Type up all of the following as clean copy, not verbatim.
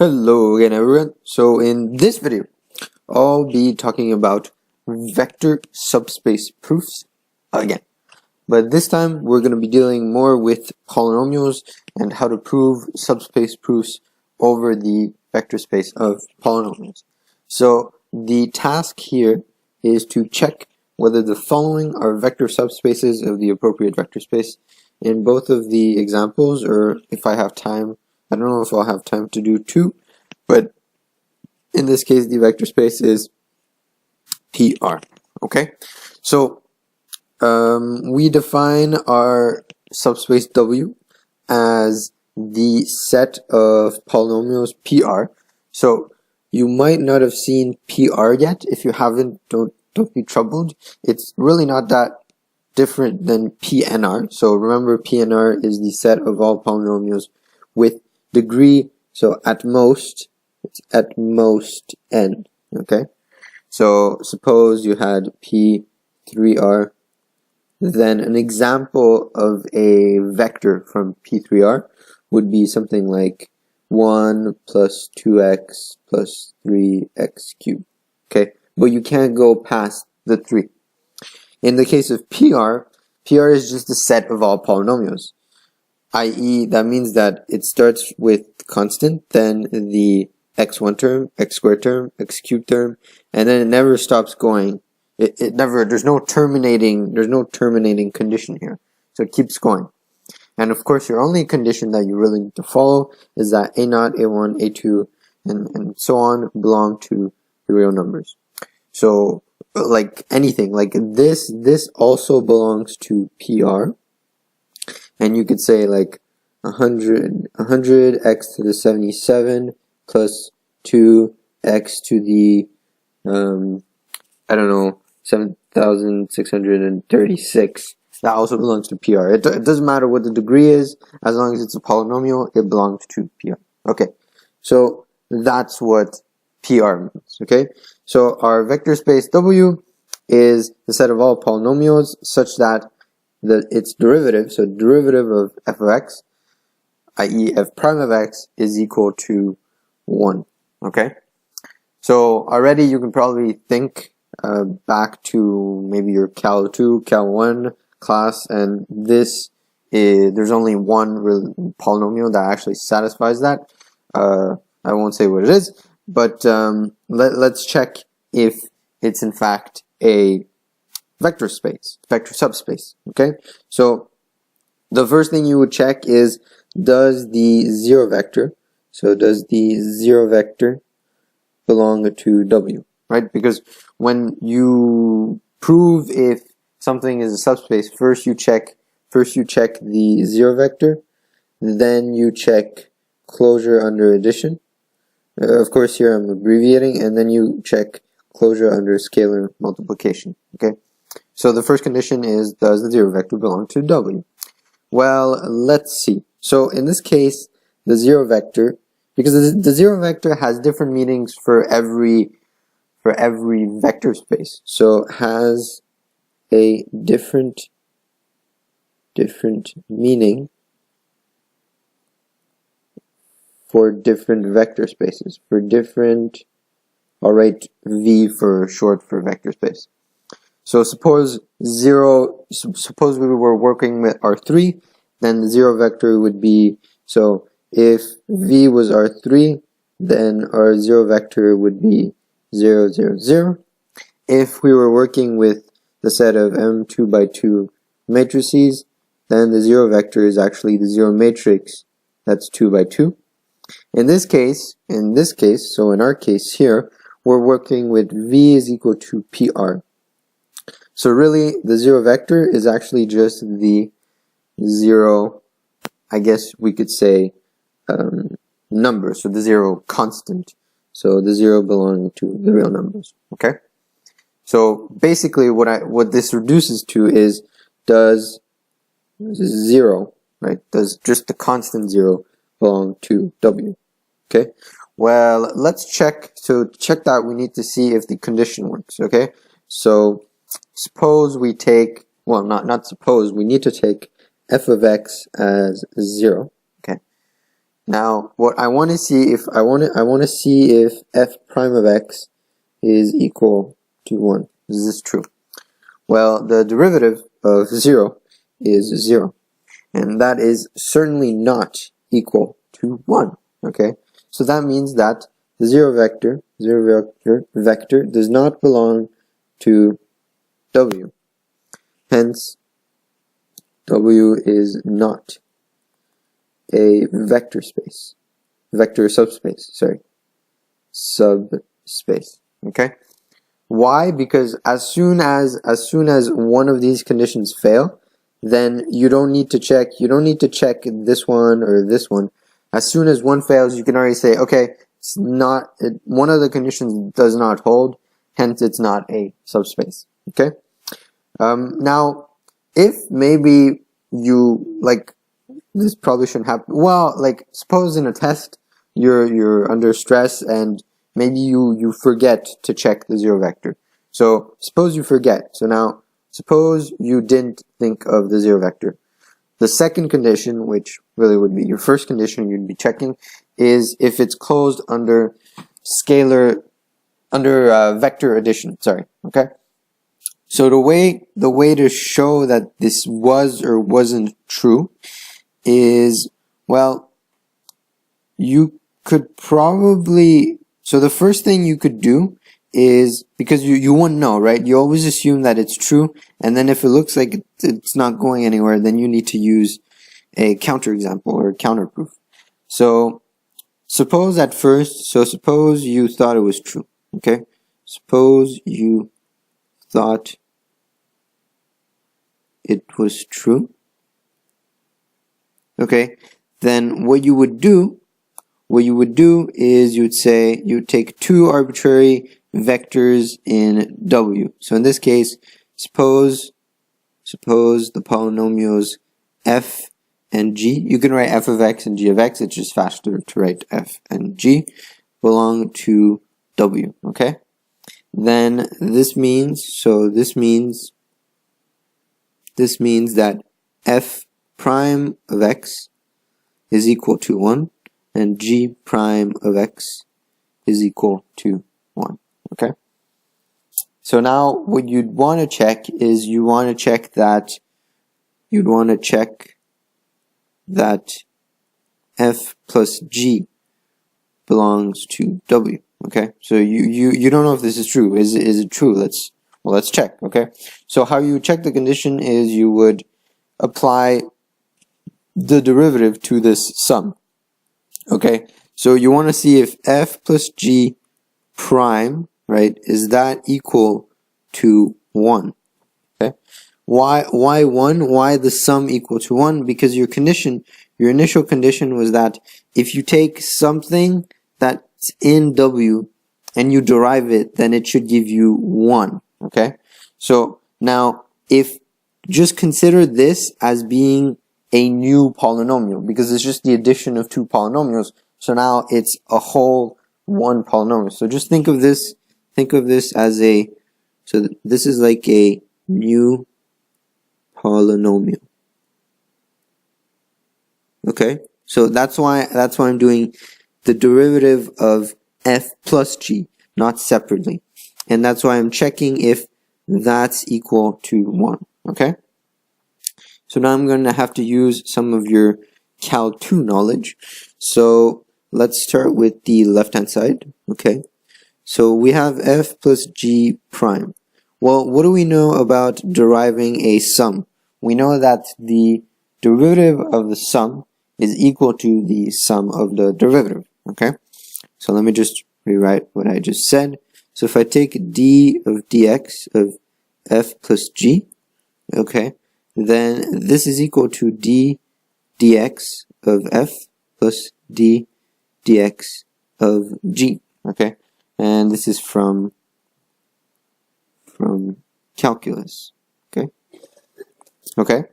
Hello again everyone. So in this video, I'll be talking about vector subspace proofs again. But this time we're going to be dealing more with polynomials and how to prove subspace proofs over the vector space of polynomials. So the task here is to check whether the following are vector subspaces of the appropriate vector space. In both of the examples, or if I have time, I don't know if I'll have time to do two, but in this case the vector space is PR. Okay, so we define our subspace W as the set of polynomials PR. So you might not have seen PR yet. If you haven't, don't be troubled. It's really not that different than PNR. So remember, PNR is the set of all polynomials with degree, so at most, it's at most n, okay? So suppose you had P3R, then an example of a vector from P3R would be something like 1 plus 2x plus 3x cubed, okay? But you can't go past the 3. In the case of PR, PR is just a set of all polynomials, i.e. that means that it starts with constant, then the x1 term, x squared term, x cubed term, and then it never stops going. It never, there's no terminating condition here. So it keeps going. And of course, your only condition that you really need to follow is that A0, A1, A2, and so on belong to the real numbers. So like anything, like this also belongs to PR. And you could say like 100 x to the 77 plus 2x to the, I don't know, 7,636. That also belongs to PR. It doesn't matter what the degree is, as long as it's a polynomial, it belongs to PR. Okay, so that's what PR means, okay? So our vector space W is the set of all polynomials such that its derivative, so derivative of f of x, i.e. f prime of x, is equal to 1, okay? So already you can probably think back to maybe your Cal 2, Cal 1 class, and this is, there's only one polynomial that actually satisfies that. I won't say what it is, but let's check if it's in fact a vector space, vector subspace, okay? So the first thing you would check is, does the zero vector, so does the zero vector belong to W, right? Because when you prove if something is a subspace, first you check the zero vector, then you check closure under addition. Of course, here I'm abbreviating, and then you check closure under scalar multiplication, okay? So the first condition is, does the zero vector belong to W? Well, let's see. So in this case, the zero vector, because the zero vector has different meanings for every vector space. So it has a different meaning for different vector spaces, for different, I'll write V for short for vector space. So suppose we were working with R3, then the zero vector would be, so if V was R3, then our zero vector would be 0, 0, 0. If we were working with the set of M2 by 2 matrices, then the zero vector is actually the zero matrix that's 2 by 2. In this case, so in our case here, we're working with V is equal to PR. So really, the zero vector is actually just the zero, I guess we could say, number, so the zero constant. So the zero belonging to the real numbers, okay? So basically what this reduces to is, does zero, right? Does just the constant zero belong to W, okay? Well, let's check. So to check that, we need to see if the condition works, okay? So suppose we take, well, not suppose, we need to take f of x as 0, okay? Now, what I want to see if I want to see if f prime of x is equal to 1. Is this true? Well, the derivative of 0 is 0, and that is certainly not equal to 1. Okay, so that means that the 0 vector does not belong to W. Hence, W is not a vector subspace. Subspace. Okay. Why? Because as soon as one of these conditions fail, then you don't need to check this one or this one. As soon as one fails, you can already say, okay, one of the conditions does not hold, hence it's not a subspace. Okay. Now, if maybe this probably shouldn't happen. Well, suppose in a test you're under stress and maybe you forget to check the 0 vector. So suppose you forget. So now suppose you didn't think of the 0 vector. The second condition, which really would be your first condition you'd be checking, is if it's closed under vector addition. Sorry. Okay. So the way to show that this was or wasn't true is, well, you could probably, so the first thing you could do is, because you wouldn't know, right? You always assume that it's true, and then if it looks like it's not going anywhere, then you need to use a counterexample or counterproof. So suppose you thought it was true, okay? Suppose you thought it was true. Okay, then what you would do is you'd take two arbitrary vectors in W. So in this case, suppose the polynomials f and g, you can write f of x and g of x, it's just faster to write f and g, belong to W, okay? Then this means that f prime of x is equal to 1 and g prime of x is equal to 1. Okay? So now what you'd want to check is you'd want to check that f plus g belongs to W. Okay? So you don't know if this is true. Is it true? Let's check. Okay? So how you check the condition is you would apply the derivative to this sum. Okay, so you want to see if f plus g prime, right, is that equal to 1? Okay, why 1? Why the sum equal to 1? Because your initial condition was that if you take something that's in W and you derive it, then it should give you 1. Okay, so now just consider this as being a new polynomial, because it's just the addition of two polynomials. So now it's a whole one polynomial. So just think of this as this is like a new polynomial. Okay? So that's why I'm doing the derivative of f plus g, not separately. And that's why I'm checking if that's equal to 1. Okay? So now I'm going to have to use some of your Cal 2 knowledge. So let's start with the left-hand side. Okay. So we have f plus g prime. Well, what do we know about deriving a sum? We know that the derivative of the sum is equal to the sum of the derivative. Okay. So let me just rewrite what I just said. So if I take d of dx of f plus g, okay, then this is equal to d dx of f plus d dx of g. Okay, and this is from calculus. Okay,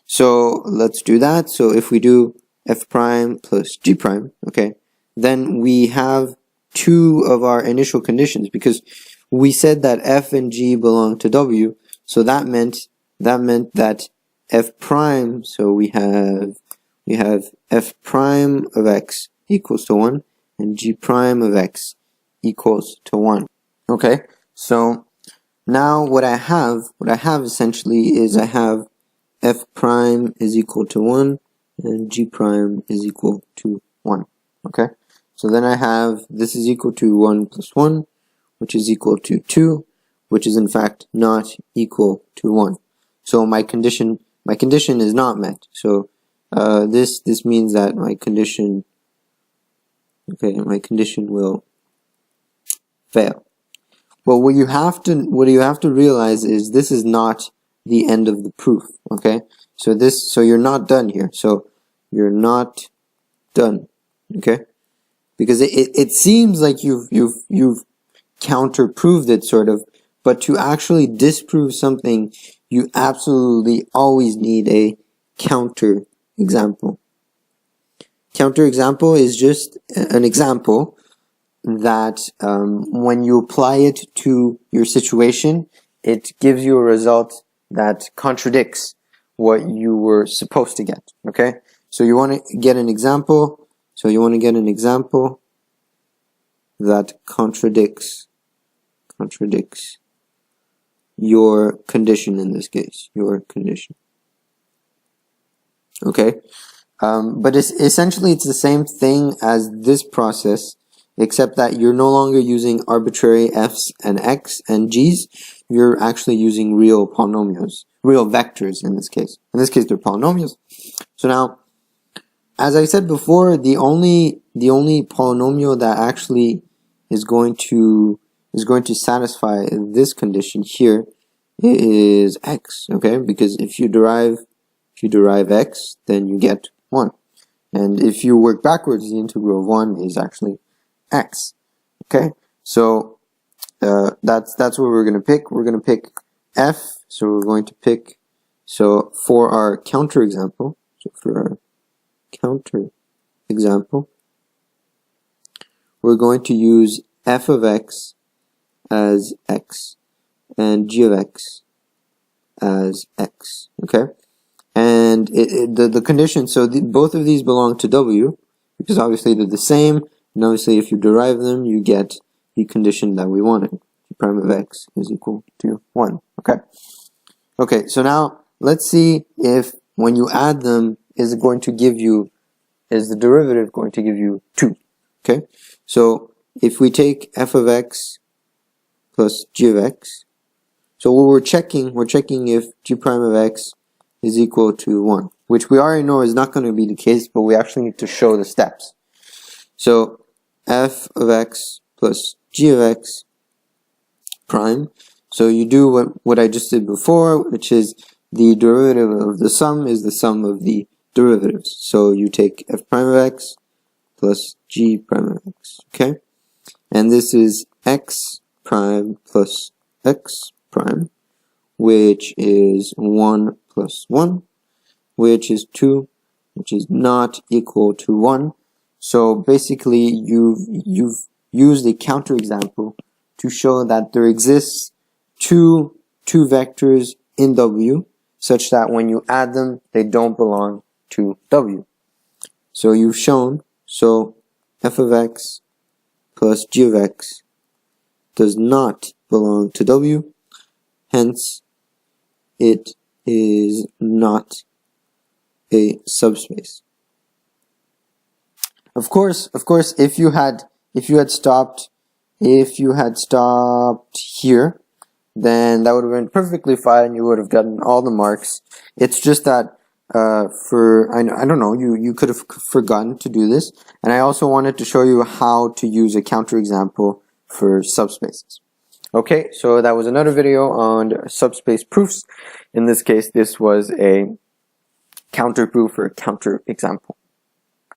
so let's do that. So if we do f prime plus g prime, okay, then we have two of our initial conditions, because we said that f and g belong to W, so that meant that f prime, so we have f prime of x equals to 1 and g prime of x equals to 1. Okay, so now what I have essentially is I have f prime is equal to 1 and g prime is equal to 1. Okay, so then I have this is equal to 1 plus 1, which is equal to 2, which is in fact not equal to 1. So my condition is not met. So this means that my condition will fail. But what you have to realize is this is not the end of the proof. Okay, so you're not done here. So you're not done. Okay, because it seems like you've counter-proved it sort of, but to actually disprove something, you absolutely always need a counter example. Counter example is just an example that when you apply it to your situation, it gives you a result that contradicts what you were supposed to get. Okay, so you want to get an example. So you want to get an example that contradicts your condition, in this case, your condition. Okay, but essentially it's the same thing as this process, except that you're no longer using arbitrary f's and x and g's. You're actually using real polynomials, real vectors in this case. In this case, they're polynomials. So now, as I said before, the only polynomial that actually is going to satisfy this condition here is x. Okay, because if you derive x, then you get 1, and if you work backwards, the integral of 1 is actually x. Okay, so that's what we're going to pick. We're going to pick f. So we're going to pick, so for our counter example, we're going to use f of x as x and g of x as x. Okay, and the condition, so both of these belong to w, because obviously they're the same, and obviously if you derive them, you get the condition that we wanted. G prime of x is equal to 1. Okay, so now let's see if when you add them, is the derivative going to give you 2? Okay, so if we take f of x plus g of x, so what we're checking if g prime of x is equal to 1, which we already know is not going to be the case, but we actually need to show the steps. So f of x plus g of x prime, so you do what I just did before, which is the derivative of the sum is the sum of the derivatives. So you take f prime of x plus g prime of x. Okay, and this is x prime plus x prime, which is 1 plus 1, which is 2, which is not equal to 1. So basically you've used a counterexample to show that there exists two vectors in W such that when you add them, they don't belong to W. So you've shown, so f of x plus g of x does not belong to W, hence it is not a subspace. Of course, if you had stopped here, then that would have been perfectly fine and you would have gotten all the marks. It's just that I don't know, you could have forgotten to do this, and I also wanted to show you how to use a counterexample for subspaces. Okay, so that was another video on subspace proofs. In this case, this was a counterproof or counterexample.